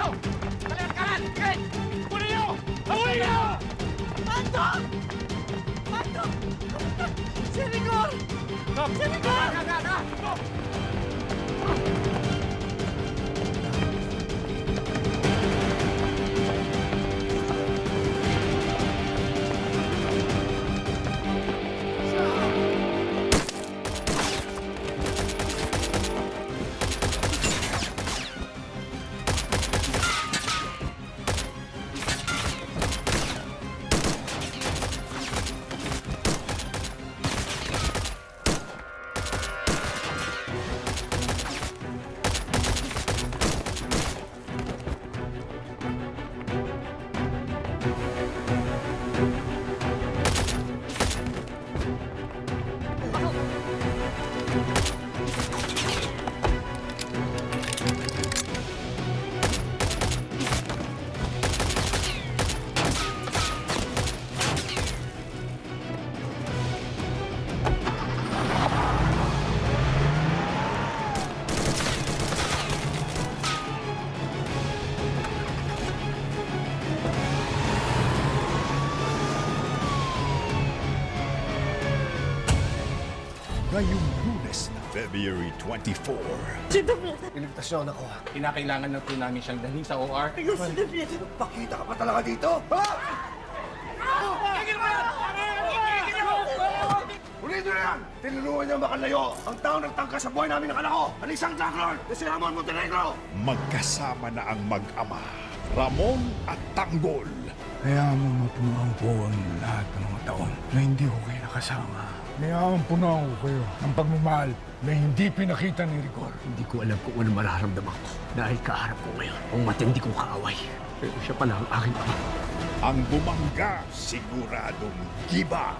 Dito! Kalihan kanan! Sige! Huli niyo! Huli niyo! Mando! Mando! Si Rigor! Si Rigor! Ngayong Lunes na February 24. Si David! Iligtas niyo ako. Kinakailangan na po namin siyang dalhin sa OR. Rigor, si David! Pakita ka pa talaga dito? Ha? Ulitin na yan! Tinulungan niya makalayo ang taong nagtangka sa buhay namin ng anak ko! Alisang Jack Lord na si Ramon Montenegro! Magkasama na ang mag-ama, Ramon at Tanggol. Kaya mapunuan ko ang lahat ng mga taon na hindi ko kayo nakasama. Punuan ko kayo ng pagmamahal na hindi pinakita ni Rigor. Hindi ko alam kung ano mararamdaman ko dahil kaharap ko ngayon ang matindi kong kaaway. Pero siya pala ang aking ama. Ang bumangga, siguradong giba.